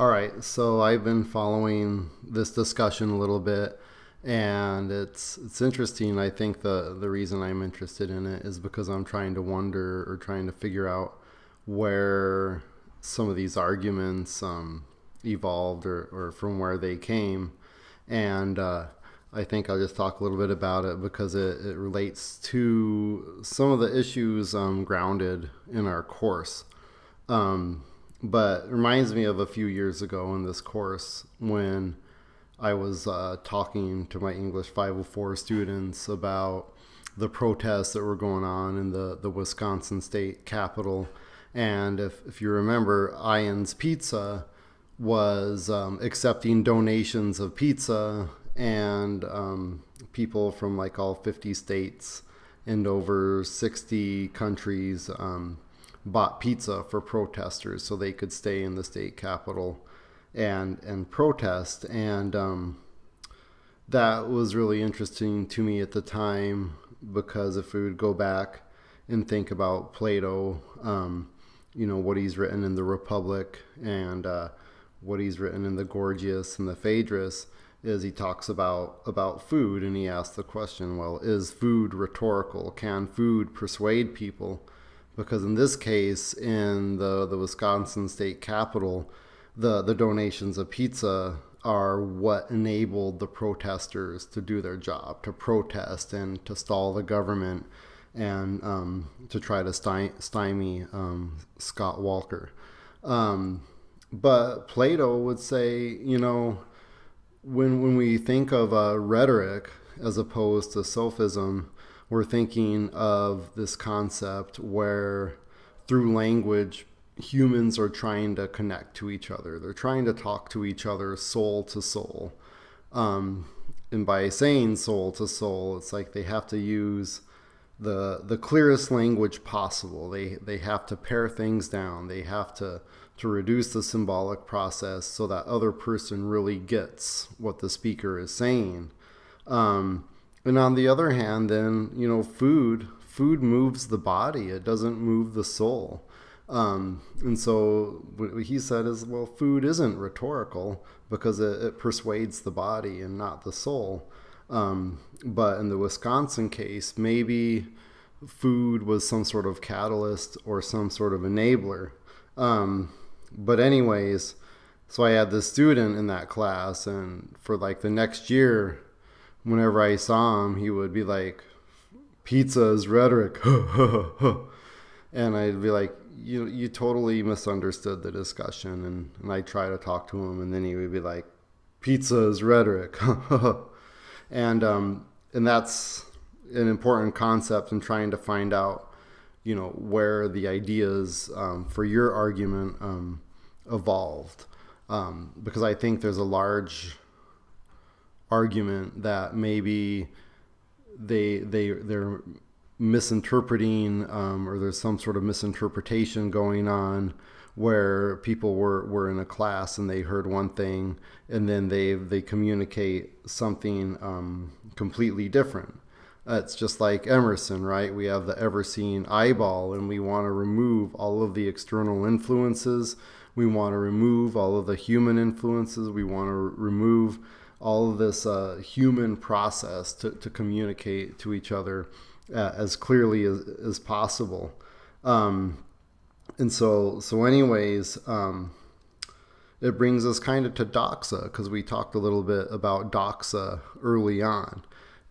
All right, so I've been following this discussion a little bit, and it's interesting. I think the reason I'm interested in it is because I'm trying to wonder or trying to figure out where some of these arguments evolved or from where they came, and I think I'll just talk a little bit about it because it relates to some of the issues grounded in our course. Um, but it reminds me of a few years ago in this course when I was talking to my English 504 students about the protests that were going on in the Wisconsin state capitol. And if you remember, Ian's Pizza was accepting donations of pizza, and people from like all 50 states and over 60 countries bought pizza for protesters so they could stay in the state capitol and protest. And that was really interesting to me at the time because if we would go back and think about Plato, what he's written in the Republic and what he's written in the Gorgias and the Phaedrus, is he talks about food, and he asks the question, well, is food rhetorical? Can food persuade people? Because in this case, in the Wisconsin state capitol, the donations of pizza are what enabled the protesters to do their job, to protest and to stall the government and to try to stymie Scott Walker. But Plato would say, when we think of rhetoric as opposed to sophism, we're thinking of this concept where through language, humans are trying to connect to each other. They're trying to talk to each other soul to soul. And by saying soul to soul, it's like they have to use the clearest language possible. They have to pare things down. They have to reduce the symbolic process so that other person really gets what the speaker is saying. And on the other hand, then, food moves the body. It doesn't move the soul. And so what he said is, well, food isn't rhetorical because it persuades the body and not the soul. But in the Wisconsin case, maybe food was some sort of catalyst or some sort of enabler. But anyways, so I had this student in that class, and for like the next year, whenever I saw him, he would be like, pizza is rhetoric. And I'd be like, you totally misunderstood the discussion. And I'd try to talk to him, and then he would be like, pizza is rhetoric. And that's an important concept in trying to find out, where the ideas for your argument evolved. Because I think there's a large argument that maybe they're misinterpreting or there's some sort of misinterpretation going on where people were in a class and they heard one thing and then they communicate something completely different. It's just like Emerson, right? We have the ever-seeing eyeball, and we want to remove all of the external influences. We want to remove all of the human influences. We want to remove all of this human process to communicate to each other as clearly as possible. And so anyways, it brings us kind of to doxa, because we talked a little bit about doxa early on.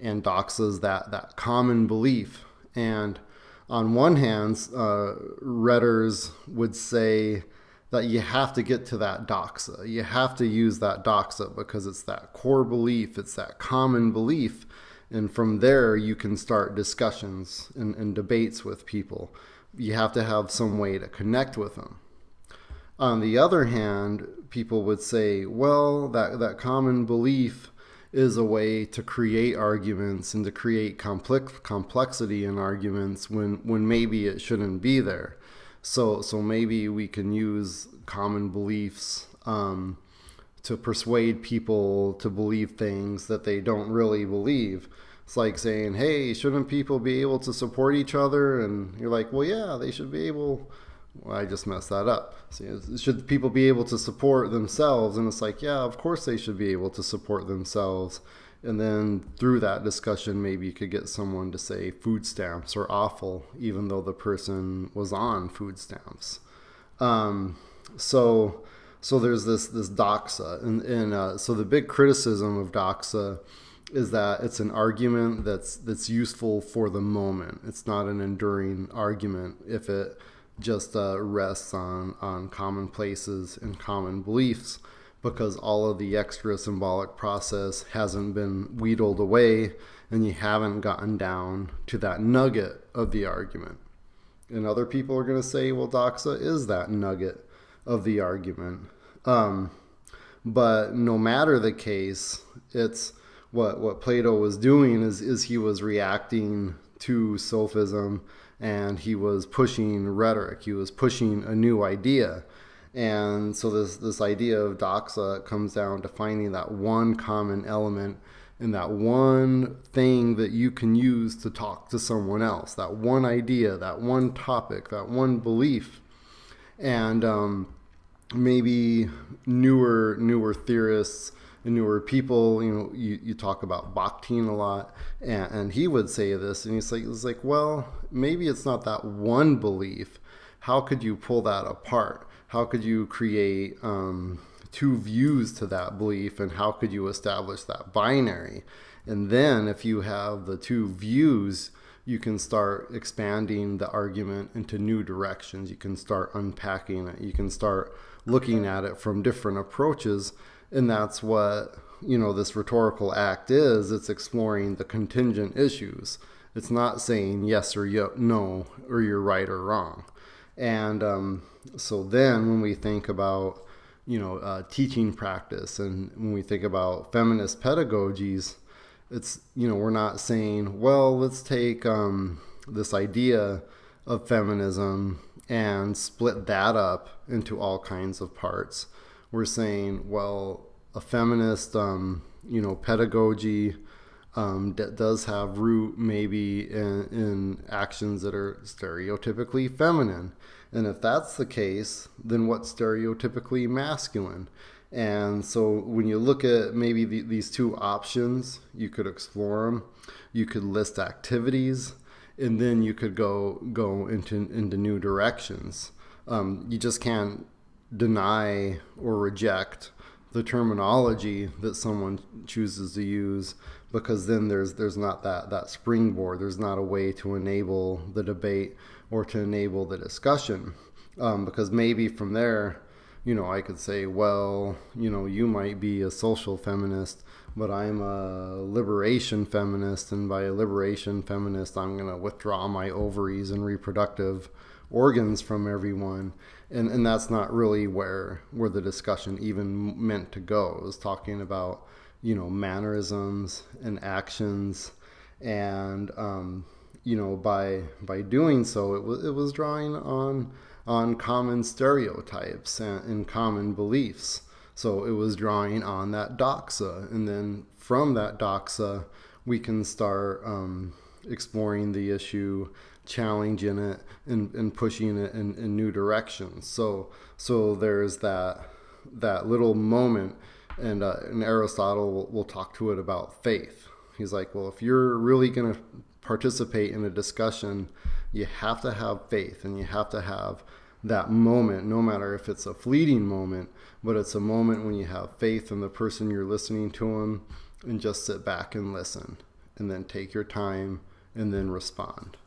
And doxa is that common belief. And on one hand, Redders would say that you have to get to that doxa. You have to use that doxa because it's that core belief. It's that common belief. And from there, you can start discussions and debates with people. You have to have some way to connect with them. On the other hand, people would say, well, that common belief is a way to create arguments and to create complexity in arguments when maybe it shouldn't be there. So maybe we can use common beliefs to persuade people to believe things that they don't really believe. It's like saying, hey, shouldn't people be able to support each other? And you're like, well, yeah, they should be able Well, I just messed that up. See, should people be able to support themselves? And it's like, yeah, of course they should be able to support themselves. And then through that discussion, maybe you could get someone to say food stamps are awful, even though the person was on food stamps. Um, so, so there's this doxa, and so the big criticism of doxa is that it's an argument that's useful for the moment. It's not an enduring argument if it just rests on commonplaces and common beliefs, because all of the extra symbolic process hasn't been wheedled away and you haven't gotten down to that nugget of the argument. And other people are going to say, well, doxa is that nugget of the argument. But no matter the case, it's what Plato was doing is he was reacting to sophism, and he was pushing rhetoric. He was pushing a new idea. And so this idea of doxa comes down to finding that one common element and that one thing that you can use to talk to someone else, that one idea, that one topic, that one belief. And maybe newer theorists and newer people, you talk about Bakhtin a lot, and he would say this, and it's like, well, maybe it's not that one belief. How could you pull that apart? How could you create two views to that belief, and how could you establish that binary? And then if you have the two views, you can start expanding the argument into new directions. You can start unpacking it. You can start looking at it from different approaches. And that's what, this rhetorical act is. It's exploring the contingent issues. It's not saying yes or no, or you're right or wrong. And so then when we think about, teaching practice, and when we think about feminist pedagogies, it's, we're not saying, well, let's take this idea of feminism and split that up into all kinds of parts. We're saying, well, a feminist, pedagogy does have root maybe in actions that are stereotypically feminine. And if that's the case, then what's stereotypically masculine? And so when you look at maybe these two options, you could explore them. You could list activities, and then you could go into new directions. You just can't deny or reject the terminology that someone chooses to use, because then there's not that springboard. There's not a way to enable the debate or to enable the discussion, because maybe from there, I could say, well, you might be a social feminist, but I'm a liberation feminist, and by a liberation feminist, I'm going to withdraw my ovaries and reproductive organs from everyone. And that's not really where the discussion even meant to go. It was talking about, mannerisms and actions, and by doing so, it was drawing on common stereotypes and common beliefs. So it was drawing on that doxa, and then from that doxa, we can start exploring the issue, challenging it, and pushing it in new directions. So there's that little moment, and Aristotle will talk to it about faith. He's like, well, if you're really going to participate in a discussion, you have to have faith, and you have to have that moment, no matter if it's a fleeting moment, but it's a moment when you have faith in the person you're listening to him, and just sit back and listen, and then take your time, and then respond.